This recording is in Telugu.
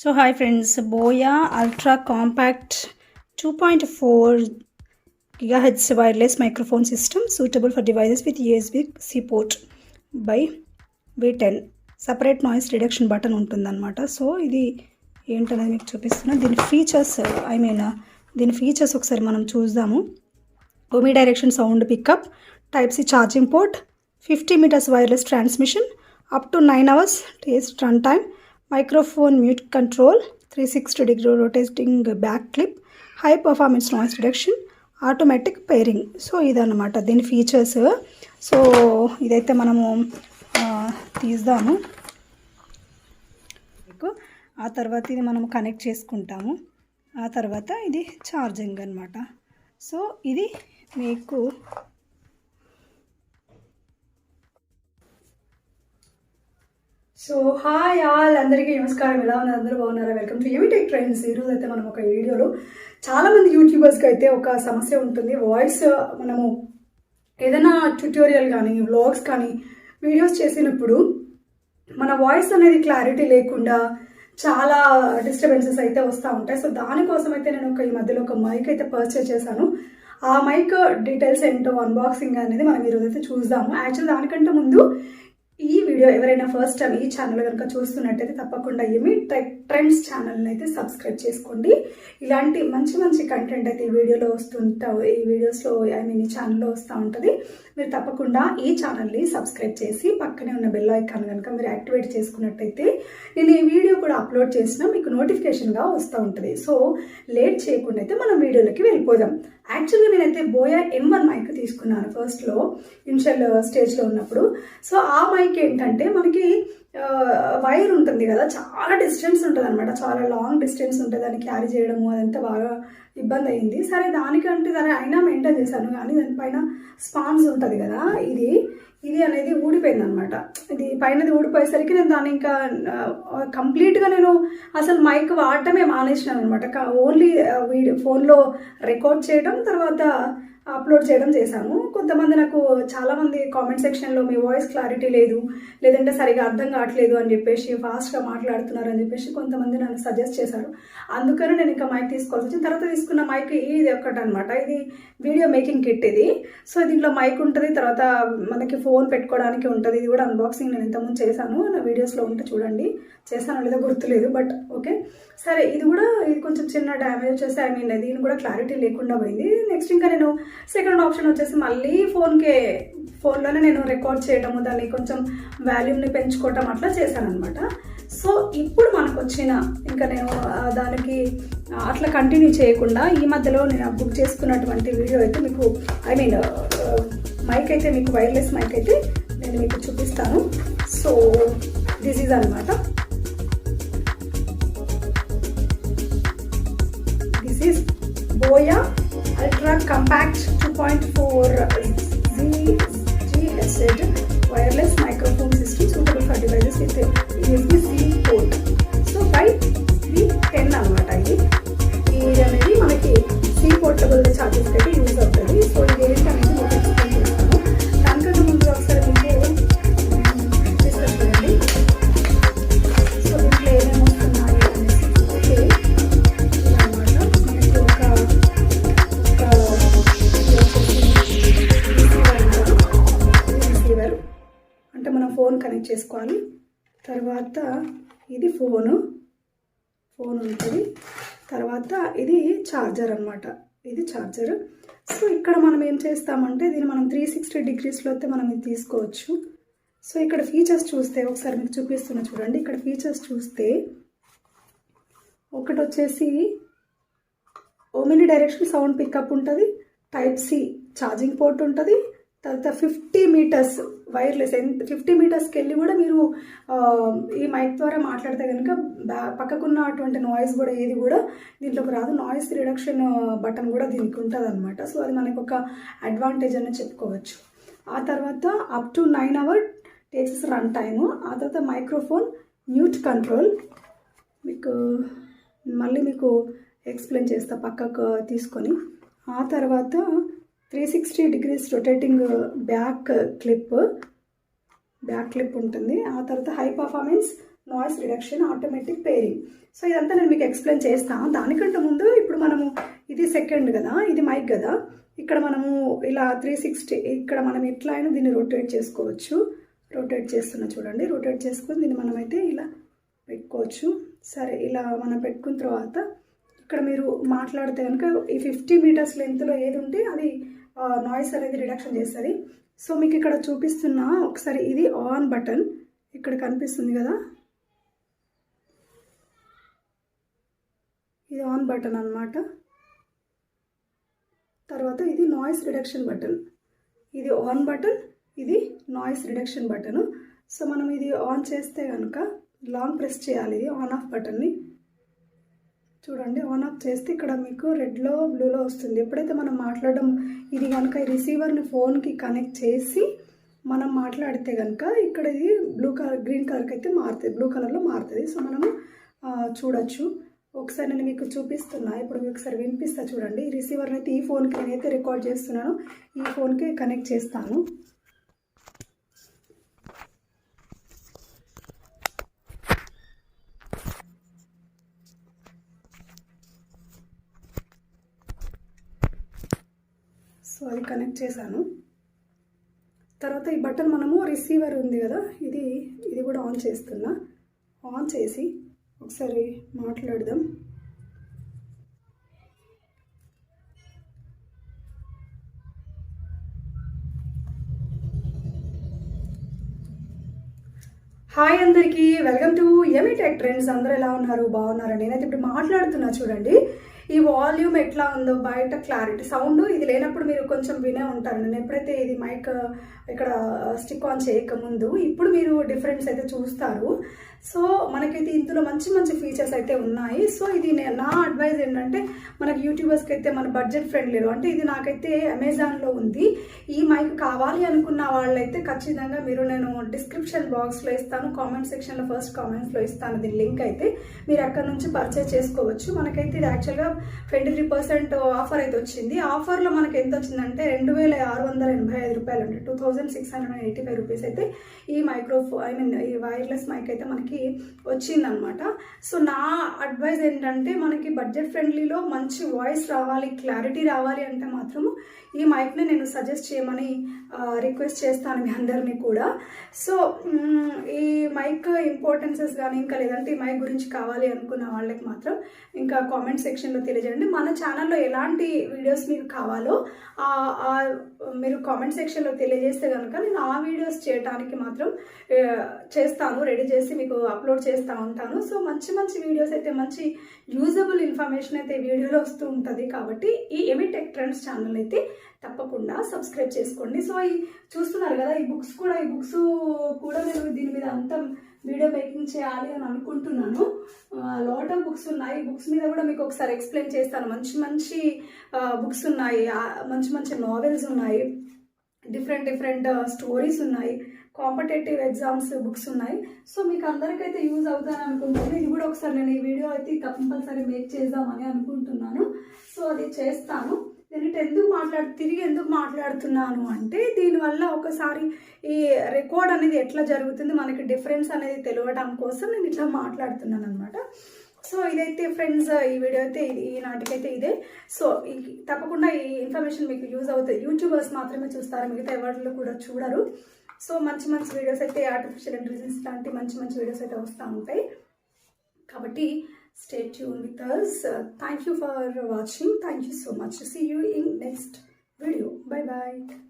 So hi friends, Boya Ultra Compact 2.4 GHz wireless microphone system suitable for devices with USB-C port by V10 separate noise reduction button ఉంటుందన్నమాట. సో ఇది ఏంటనేది మీకు చూపిస్తున్నా. దీని ఫీచర్స్ ఒకసారి మనం చూద్దాము. Omni direction sound pickup, type C charging port, 50 meters wireless transmission, up to 9 hours test run time, microphone mute control, 360-degree rotating back clip, high performance noise reduction, automatic pairing. So ఇదన్నమాట దీని ఫీచర్స్. సో ఇదైతే మనము తీద్దాము. ఆ తర్వాత ఇది మనం కనెక్ట్ చేసుకుంటాము. ఆ తర్వాత ఇది ఛార్జింగ్ అన్నమాట. సో ఇది మీకు హాయ్ ఆల్, అందరికీ నమస్కారం. ఎలా ఉన్నారు? అందరూ బాగున్నారా? Welcome to యూటెక్ trends. ఈరోజు అయితే మనం ఒక వీడియోలో చాలామంది యూట్యూబర్స్కి అయితే ఒక సమస్య ఉంటుంది. వాయిస్ మనము ఏదైనా ట్యూటోరియల్ కానీ వ్లాగ్స్ కానీ వీడియోస్ చేసినప్పుడు మన వాయిస్ అనేది క్లారిటీ లేకుండా చాలా డిస్టర్బెన్సెస్ అయితే వస్తూ ఉంటాయి. సో దానికోసం అయితే నేను ఈ మధ్యలో ఒక మైక్ అయితే పర్చేస్ చేశాను. ఆ మైక్ డీటెయిల్స్ ఏంటో అన్బాక్సింగ్ అనేది మనం ఈరోజు అయితే చూద్దాము. యాక్చువల్ దానికంటే ముందు ఈ వీడియో ఎవరైనా ఫస్ట్ టైం ఈ ఛానల్ కనుక చూస్తున్నట్టయితే తప్పకుండా యూటెక్ ట్రెండ్స్ ఛానల్ని అయితే సబ్స్క్రైబ్ చేసుకోండి. ఇలాంటి మంచి మంచి కంటెంట్ అయితే ఈ వీడియోలో ఈ వీడియోస్లో ఈ ఛానల్లో వస్తూ ఉంటుంది. మీరు తప్పకుండా ఈ ఛానల్ని సబ్స్క్రైబ్ చేసి పక్కనే ఉన్న బెల్ ఐకాన్ కనుక మీరు యాక్టివేట్ చేసుకున్నట్టయితే నేను ఈ వీడియో కూడా అప్లోడ్ చేసినా మీకు నోటిఫికేషన్గా వస్తూ ఉంటుంది. సో లేట్ చేయకుండా అయితే మనం వీడియోలోకి వెళ్ళిపోదాం. యాక్చువల్గా నేనైతే బోయా M1 మైక్ తీసుకున్నాను ఫస్ట్లో, ఇనిషియల్ స్టేజ్లో ఉన్నప్పుడు. సో ఆ మైక్ ఏంటంటే మనకి వైర్ ఉంటుంది కదా, చాలా డిస్టెన్స్ ఉంటుంది అనమాట, చాలా లాంగ్ డిస్టెన్స్ ఉంటుంది. దాన్ని క్యారీ చేయడము అదంతా బాగా ఇబ్బంది అయింది. సరే దానికంటే సరే అయినా మెయింటైన్ చేశాను. కానీ దానిపైన స్పాన్స్ ఉంటుంది కదా, ఇది అనేది ఊడిపోయింది అనమాట. ఇది పైనది ఊడిపోయేసరికి నేను దాన్ని ఇంకా కంప్లీట్గా నేను అసలు మైక్ వాడటమే మానేసినాను అనమాట. ఓన్లీ ఫోన్లో రికార్డ్ చేయడం, తర్వాత అప్లోడ్ చేయడం చేశాను. కొంతమంది నాకు చాలామంది కామెంట్ సెక్షన్లో మీ వాయిస్ క్లారిటీ లేదు, లేదంటే సరిగా అర్థం కావట్లేదు అని చెప్పేసి, ఫాస్ట్గా మాట్లాడుతున్నారు అని చెప్పేసి కొంతమంది నన్ను సజెస్ట్ చేశారు. అందుకని నేను ఇంకా మైక్ తీసుకోవాల్సి వచ్చింది. తర్వాత తీసుకున్న మైక్ ఇది ఒకటి అనమాట. ఇది వీడియో మేకింగ్ కిట్ ఇది. సో దీంట్లో మైక్ ఉంటుంది, తర్వాత మనకి ఫోన్ పెట్టుకోవడానికి ఉంటుంది. ఇది కూడా అన్బాక్సింగ్ నేను ఇంతకుముందు చేశాను, నా వీడియోస్లో ఉంటే చూడండి. చేశాను లేదో గుర్తులేదు, బట్ ఓకే. సరే ఇది కొంచెం చిన్న డ్యామేజ్ వచ్చేసి దీని కూడా క్లారిటీ లేకుండా పోయింది. నెక్స్ట్ ఇంకా నేను సెకండ్ ఆప్షన్ వచ్చేసి మళ్ళీ ఫోన్లోనే నేను రికార్డ్ చేయడము, దాన్ని కొంచెం వాల్యూమ్ని పెంచుకోవటం అట్లా చేశాను అనమాట. సో ఇప్పుడు మనకు వచ్చిన ఇంకా నేను దానికి అట్లా కంటిన్యూ చేయకుండా ఈ మధ్యలో నేను బుక్ చేసుకున్నటువంటి వీడియో అయితే మీకు మైక్ అయితే మీకు వైర్లెస్ మైక్ అయితే నేను మీకు చూపిస్తాను. సో దిస్ ఈజ్ అనమాట. This is buoy Ultra Compact 2.4 GHz wireless microphone system suitable for devices with USB-C port. So by V10 అన్నమాట. ఇది అనేది మనకి C పోర్టబుల్ ఛార్జెస్ అయితే యూజ్ అవుతుంది. సో ఇది ఏంటనేది మీకు ఎక్స్ప్లెయిన్ చేస్తాను. దానికన్నా ముందు ఒకసారి మీకు డిస్కస్ చేయండి. సో దీంట్లో ఏమేమి వస్తున్నాయి అనేసి అంటే మనం ఫోన్ కనెక్ట్ చేసుకోవాలి. తర్వాత ఇది ఫోన్ ఉంటుంది. తర్వాత ఇది ఛార్జర్ అనమాట. ఇది ఛార్జర్. సో ఇక్కడ మనం ఏం చేస్తామంటే దీన్ని మనం 360 degreesలో అయితే మనం ఇది తీసుకోవచ్చు. సో ఇక్కడ ఫీచర్స్ చూస్తే ఒకసారి మీకు చూపిస్తున్నా చూడండి. ఇక్కడ ఫీచర్స్ చూస్తే ఒకటి వచ్చేసి ఓమిని డైరెక్షన్ సౌండ్ పికప్ ఉంటుంది, టైప్ సి ఛార్జింగ్ పోర్ట్ ఉంటుంది, తర్వాత 50 meters వైర్లెస్. 50 metersకి వెళ్ళి కూడా మీరు ఈ మైక్ ద్వారా మాట్లాడితే కనుక పక్కకున్న అటువంటి నాయిస్ కూడా ఏది కూడా దీంట్లోకి రాదు. నాయిస్ రిడక్షన్ బటన్ కూడా దీనికి ఉంటుంది అనమాట. సో అది మనకు ఒక అడ్వాంటేజ్ అని చెప్పుకోవచ్చు. ఆ తర్వాత up to 9 hours takes run time. ఆ తర్వాత మైక్రోఫోన్ మ్యూట్ కంట్రోల్ మళ్ళీ మీకు ఎక్స్ప్లెయిన్ చేస్తా పక్కకు తీసుకొని. ఆ తర్వాత 360 degrees రొటేటింగ్ బ్యాక్ క్లిప్ ఉంటుంది. ఆ తర్వాత high performance noise reduction, automatic pairing. So ఇదంతా నేను మీకు ఎక్స్ప్లెయిన్ చేస్తాను. దానికంటే ముందు ఇప్పుడు మనము ఇది సెకండ్ కదా, ఇది మైక్ కదా, ఇక్కడ మనము ఇలా 360 ఇక్కడ మనం ఎట్లా అయినా దీన్ని రొటేట్ చేసుకోవచ్చు. రొటేట్ చేస్తున్నా చూడండి. రొటేట్ చేసుకొని దీన్ని మనమైతే ఇలా పెట్టుకోవచ్చు. సరే, ఇలా మనం పెట్టుకున్న తర్వాత ఇక్కడ మీరు మాట్లాడితే కనుక ఈ 50 మీటర్స్ లెంత్లో ఏది ఉంటే అది నాయిస్ అనేది రిడక్షన్ చేస్తుంది. సో మీకు ఇక్కడ చూపిస్తున్నా ఒకసారి, ఇది ఆన్ బటన్ ఇక్కడ కనిపిస్తుంది కదా, ఇది ఆన్ బటన్ అన్నమాట. తర్వాత ఇది నాయిస్ రిడక్షన్ బటన్, ఇది ఆన్ బటన్, ఇది నాయిస్ రిడక్షన్ బటన్. సో మనం ఇది ఆన్ చేస్తే కనుక లాంగ్ ప్రెస్ చేయాలి ఇది ఆన్ ఆఫ్ బటన్ని. చూడండి, ఆన్ ఆఫ్ చేస్తే ఇక్కడ మీకు రెడ్లో బ్లూలో వస్తుంది. ఎప్పుడైతే మనం మాట్లాడడం ఇది కనుక ఈ రిసీవర్ని ఫోన్కి కనెక్ట్ చేసి మనం మాట్లాడితే కనుక ఇక్కడ ఇది బ్లూ కలర్ గ్రీన్ కలర్కి అయితే మారుతుంది, బ్లూ కలర్లో మారుతుంది. సో మనము చూడొచ్చు. ఒకసారి నేను మీకు చూపిస్తున్నా, ఇప్పుడు మీకు ఒకసారి వినిపిస్తా చూడండి. ఈ రిసీవర్ని అయితే ఈ ఫోన్కి నేనైతే రికార్డ్ చేస్తున్నాను, ఈ ఫోన్కి కనెక్ట్ చేస్తాను. సో అది కనెక్ట్ చేశాను. తర్వాత ఈ బటన్ మనము రిసీవర్ ఉంది కదా, ఇది కూడా ఆన్ చేస్తున్నా. ఆన్ చేసి ఒకసారి మాట్లాడదాం. హాయ్ అందరికీ, welcome to yummy tech trends. అందరూ ఎలా ఉన్నారు? బాగున్నారా? నేనైతే ఇప్పుడు మాట్లాడుతున్నా చూడండి. ఈ వాల్యూమ్ ఎట్లా ఉందో, బయట క్లారిటీ సౌండ్ ఇది లేనప్పుడు మీరు కొంచెం వినే ఉంటారు. నేను ఎప్పుడైతే ఇది మైక్ ఇక్కడ స్టిక్ ఆన్ చేయకముందు, ఇప్పుడు మీరు డిఫరెన్స్ అయితే చూస్తారు. సో మనకైతే ఇందులో మంచి మంచి ఫీచర్స్ అయితే ఉన్నాయి. సో ఇది నా అడ్వైజ్ ఏంటంటే, మనకి యూట్యూబర్స్కి అయితే మన బడ్జెట్ ఫ్రెండ్లీలో అంటే ఇది నాకైతే అమెజాన్లో ఉంది. ఈ మైక్ కావాలి అనుకున్న వాళ్ళైతే ఖచ్చితంగా నేను డిస్క్రిప్షన్ బాక్స్లో ఇస్తాను, కామెంట్ సెక్షన్లో ఫస్ట్ కామెంట్స్లో ఇస్తాను దీని లింక్. అయితే మీరు అక్కడ నుంచి పర్చేస్ చేసుకోవచ్చు. మనకైతే ఇది యాక్చువల్గా 23% ఆఫర్ అయితే వచ్చింది. ఆఫర్లో మనకి ఎంత వచ్చిందంటే 2685 రూపాయలు, అంటే 2685 రూపీస్ అయితే ఈ ఈ వైర్లెస్ మైక్ అయితే మనకి వచ్చిందనమాట. సో నా అడ్వైజ్ ఏంటంటే, మనకి బడ్జెట్ ఫ్రెండ్లీలో మంచి వాయిస్ రావాలి, క్లారిటీ రావాలి అంటే మాత్రము ఈ మైక్ని నేను సజెస్ట్ చేయమని రిక్వెస్ట్ చేస్తాను మీ అందరినీ కూడా. సో ఈ మైక్ ఇంపార్టెన్సెస్ కానీ ఇంకా లేదంటే ఈ మైక్ గురించి కావాలి అనుకున్న వాళ్ళకి మాత్రం ఇంకా కామెంట్ సెక్షన్లో తెలియజేయండి. మన ఛానల్లో ఎలాంటి వీడియోస్ మీకు కావాలో మీరు కామెంట్ సెక్షన్లో తెలియజేస్తే కనుక నేను ఆ వీడియోస్ చేయడానికి మాత్రం చేస్తాను, రెడీ చేసి మీకు అప్లోడ్ చేస్తూ ఉంటాను. సో మంచి మంచి వీడియోస్ అయితే, మంచి యూజబుల్ ఇన్ఫర్మేషన్ అయితే వీడియోలో వస్తూ ఉంటుంది. కాబట్టి ఈ యమీ టెక్ ట్రెండ్స్ ఛానల్ అయితే తప్పకుండా సబ్స్క్రైబ్ చేసుకోండి. సో ఈ చూస్తున్నారు కదా, ఈ బుక్స్ కూడా నేను దీని మీద అంతా వీడియో మేకింగ్ చేయాలి అని అనుకుంటున్నాను. లాట్ ఆఫ్ బుక్స్ ఉన్నాయి. బుక్స్ మీద కూడా మీకు ఒకసారి ఎక్స్ప్లెయిన్ చేస్తాను. మంచి మంచి బుక్స్ ఉన్నాయి, మంచి మంచి నావెల్స్ ఉన్నాయి, డిఫరెంట్ స్టోరీస్ ఉన్నాయి, కాంపిటేటివ్ ఎగ్జామ్స్ బుక్స్ ఉన్నాయి. సో మీకు అందరికైతే యూజ్ అవుతాను అనుకుంటున్నాను. ఇది కూడా ఒకసారి నేను ఈ వీడియో అయితే కంపల్సరీ మేక్ చేద్దామని అనుకుంటున్నాను. సో అది చేస్తాను. నేను తిరిగి ఎందుకు మాట్లాడుతున్నాను అంటే, దీనివల్ల ఒకసారి ఈ రికార్డ్ అనేది ఎట్లా జరుగుతుంది, మనకి డిఫరెన్స్ అనేది తెలియడం కోసం నేను ఇట్లా మాట్లాడుతున్నాను అనమాట. సో ఇదైతే ఫ్రెండ్స్, ఈ వీడియో అయితే ఈనాటికైతే ఇదే. సో తప్పకుండా ఈ ఇన్ఫర్మేషన్ మీకు యూజ్ అవుతుంది. యూట్యూబర్స్ మాత్రమే చూస్తారు, మిగతా ఎవరిలో కూడా చూడరు. సో మంచి మంచి వీడియోస్ అయితే, ఆర్టిఫిషియల్ ఇంటెలిజెన్స్ లాంటి మంచి మంచి వీడియోస్ అయితే వస్తూ ఉంటాయి. కాబట్టి stay tuned with us. Thank you for watching. Thank you so much. See you in next video. Bye bye.